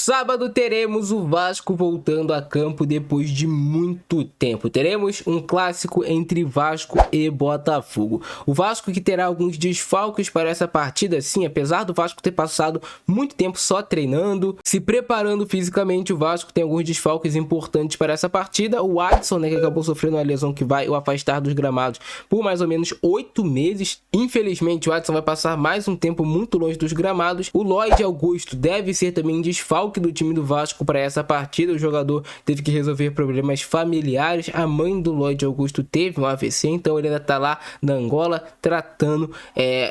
Sábado teremos o Vasco voltando a campo depois de muito tempo. Teremos um clássico entre Vasco e Botafogo. O Vasco que terá alguns desfalques para essa partida, sim, apesar do Vasco ter passado muito tempo só treinando, se preparando fisicamente, o Vasco tem alguns desfalques importantes para essa partida. O Adson, né, que acabou sofrendo uma lesão que vai o afastar dos gramados por mais ou menos 8 meses. Infelizmente, o Adson vai passar mais um tempo muito longe dos gramados. O Lloyd Augusto deve ser também desfalque do time do Vasco para essa partida. O jogador teve que resolver problemas familiares. A mãe do Lloyd Augusto teve um AVC, então ele ainda tá lá na Angola tratando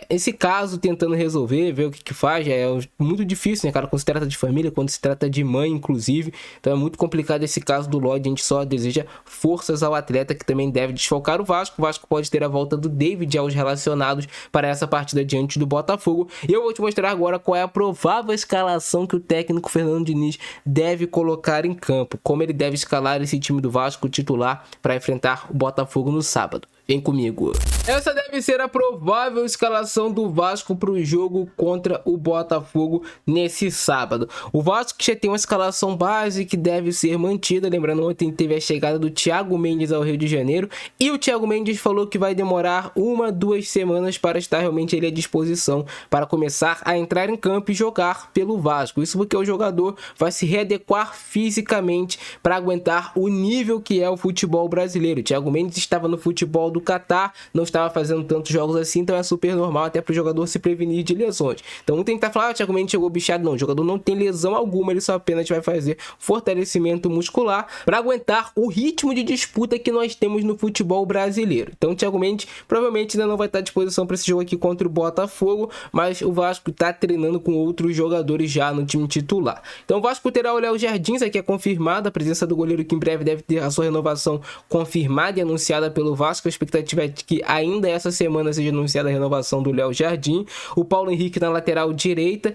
esse caso, tentando resolver, ver o que faz. É muito difícil, né, cara, quando se trata de família, quando se trata de mãe, inclusive. Então é muito complicado esse caso do Lloyd. A gente só deseja forças ao atleta, que também deve desfalcar o Vasco. O Vasco pode ter a volta do David aos relacionados para essa partida diante do Botafogo. E eu vou te mostrar agora qual é a provável escalação que o técnico Fernando Diniz deve colocar em campo, como ele deve escalar esse time do Vasco titular para enfrentar o Botafogo no sábado. Vem comigo. Essa deve ser a provável escalação do Vasco para o jogo contra o Botafogo nesse sábado. O Vasco já tem uma escalação base que deve ser mantida. Lembrando, ontem teve a chegada do Thiago Mendes ao Rio de Janeiro e o Thiago Mendes falou que vai demorar 1-2 semanas para estar realmente ele à disposição para começar a entrar em campo e jogar pelo Vasco. Isso porque o jogador vai se readequar fisicamente para aguentar o nível que é o futebol brasileiro. O Thiago Mendes estava no futebol do Catar, não estava fazendo tantos jogos assim, então é super normal até para o jogador se prevenir de lesões. Então não tem que falar, o Thiago Mendes chegou bichado, não. O jogador não tem lesão alguma, ele só apenas vai fazer fortalecimento muscular para aguentar o ritmo de disputa que nós temos no futebol brasileiro. Então o Thiago Mendes provavelmente ainda não vai estar à disposição para esse jogo aqui contra o Botafogo, mas o Vasco está treinando com outros jogadores já no time titular. Então o Vasco terá o Léo Jardins, aqui é confirmada a presença do goleiro, que em breve deve ter a sua renovação confirmada e anunciada pelo Vasco. A expectativa é de que ainda essa semana seja anunciada a renovação do Léo Jardim. O Paulo Henrique na lateral direita.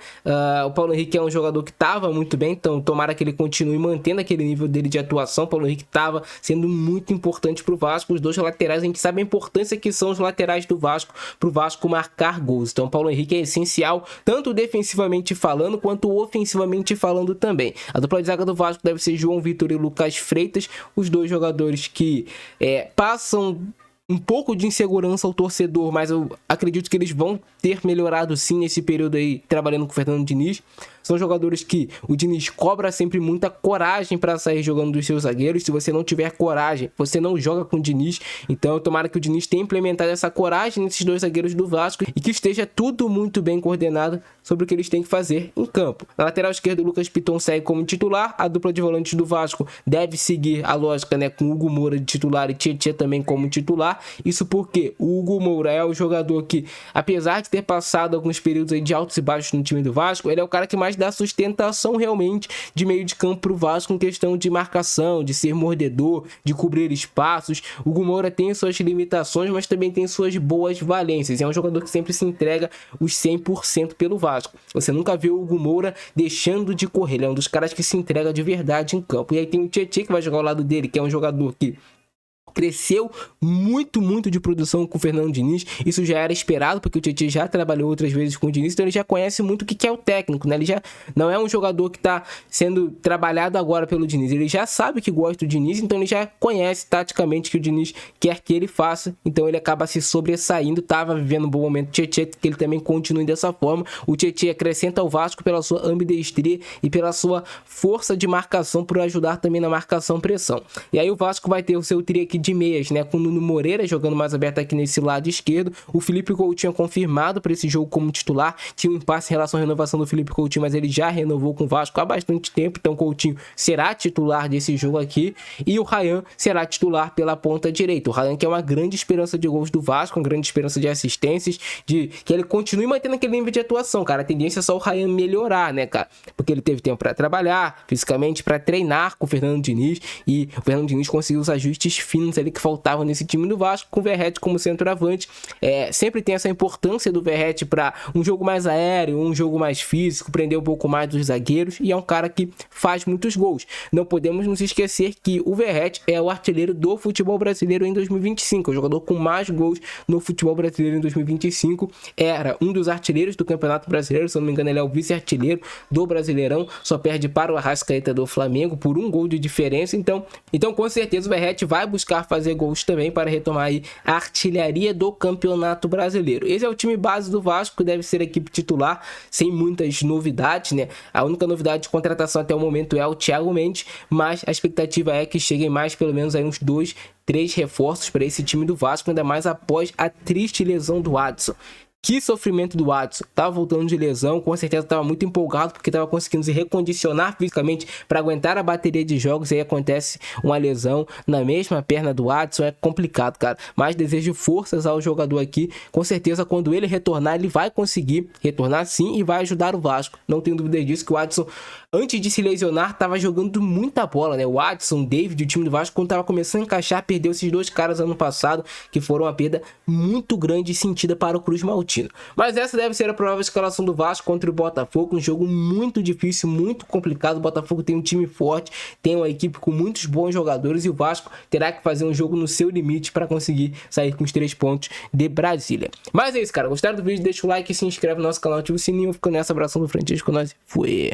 O Paulo Henrique é um jogador que estava muito bem, então tomara que ele continue mantendo aquele nível dele de atuação. O Paulo Henrique estava sendo muito importante para o Vasco. Os dois laterais, a gente sabe a importância que são os laterais do Vasco para o Vasco marcar gols. Então o Paulo Henrique é essencial, tanto defensivamente falando quanto ofensivamente falando também. A dupla de zaga do Vasco deve ser João Vitor e Lucas Freitas, os dois jogadores que passam um pouco de insegurança ao torcedor, mas eu acredito que eles vão ter melhorado sim nesse período aí, trabalhando com o Fernando Diniz. São jogadores que o Diniz cobra sempre muita coragem para sair jogando dos seus zagueiros. Se você não tiver coragem, você não joga com o Diniz. Então tomara que o Diniz tenha implementado essa coragem nesses dois zagueiros do Vasco e que esteja tudo muito bem coordenado sobre o que eles têm que fazer em campo. Na lateral esquerda, o Lucas Piton segue como titular. A dupla de volantes do Vasco deve seguir a lógica, né, com Hugo Moura de titular e Tietê também como titular. Isso porque o Hugo Moura é o jogador que, apesar de ter passado alguns períodos aí de altos e baixos no time do Vasco, ele é o cara que mais dá sustentação realmente de meio de campo para o Vasco em questão de marcação, de ser mordedor, de cobrir espaços. O Hugo Moura tem suas limitações, mas também tem suas boas valências. É um jogador que sempre se entrega os 100% pelo Vasco. Você nunca viu o Hugo Moura deixando de correr. Ele é um dos caras que se entrega de verdade em campo. E aí tem o Tietê, que vai jogar ao lado dele, que é um jogador que cresceu muito de produção com o Fernando Diniz. Isso já era esperado, porque o Tietê já trabalhou outras vezes com o Diniz, então ele já conhece muito o que é o técnico, né? Ele já não é um jogador que está sendo trabalhado agora pelo Diniz. Ele já sabe que gosta do Diniz, então ele já conhece taticamente o que o Diniz quer que ele faça. Então ele acaba se sobressaindo. Estava vivendo um bom momento o Tietê, que ele também continue dessa forma. O Tietê acrescenta ao Vasco pela sua ambidestria e pela sua força de marcação, por ajudar também na marcação-pressão. E aí o Vasco vai ter o seu trio aqui de meias, né, com o Nuno Moreira jogando mais aberto aqui nesse lado esquerdo. O Felipe Coutinho confirmado para esse jogo como titular. Tinha um impasse em relação à renovação do Felipe Coutinho, mas ele já renovou com o Vasco há bastante tempo, então Coutinho será titular desse jogo aqui. E o Ryan será titular pela ponta direita. O Ryan, que é uma grande esperança de gols do Vasco, uma grande esperança de assistências, de que ele continue mantendo aquele nível de atuação, cara. A tendência é só o Ryan melhorar, né, cara? Porque ele teve tempo para trabalhar fisicamente, para treinar com o Fernando Diniz, e o Fernando Diniz conseguiu os ajustes finos pontos ali que faltavam nesse time do Vasco, com o Verratti como centroavante. Sempre tem essa importância do Verratti para um jogo mais aéreo, um jogo mais físico, prender um pouco mais dos zagueiros, e é um cara que faz muitos gols. Não podemos nos esquecer que o Verratti é o artilheiro do futebol brasileiro em 2025, o jogador com mais gols no futebol brasileiro em 2025, era um dos artilheiros do Campeonato Brasileiro, se eu não me engano ele é o vice-artilheiro do Brasileirão, só perde para o Arrascaeta do Flamengo por um gol de diferença. Então com certeza o Verratti vai buscar fazer gols também para retomar aí a artilharia do Campeonato Brasileiro. Esse é o time base do Vasco, que deve ser a equipe titular, sem muitas novidades, né? A única novidade de contratação até o momento é o Thiago Mendes, mas a expectativa é que cheguem mais pelo menos aí uns 2, 3 reforços para esse time do Vasco, ainda mais após a triste lesão do Adson. Que sofrimento do Adson, tava voltando de lesão, com certeza estava muito empolgado porque estava conseguindo se recondicionar fisicamente para aguentar a bateria de jogos, e aí acontece uma lesão na mesma perna do Adson, é complicado, cara. Mas desejo forças ao jogador aqui, com certeza quando ele retornar, ele vai conseguir retornar sim e vai ajudar o Vasco, não tenho dúvida disso, que o Adson, antes de se lesionar, estava jogando muita bola, né? O Adson, o David, o time do Vasco, quando estava começando a encaixar, perdeu esses 2 caras ano passado, que foram uma perda muito grande e sentida para o Cruz Maltino. Mas essa deve ser a provável escalação do Vasco contra o Botafogo, um jogo muito difícil, muito complicado. O Botafogo tem um time forte, tem uma equipe com muitos bons jogadores, e o Vasco terá que fazer um jogo no seu limite para conseguir sair com os 3 pontos de Brasília. Mas é isso, cara. Gostaram do vídeo? Deixa o like, se inscreve no nosso canal, ativa o sininho. Ficando nessa, abração do Francisco, nós fui.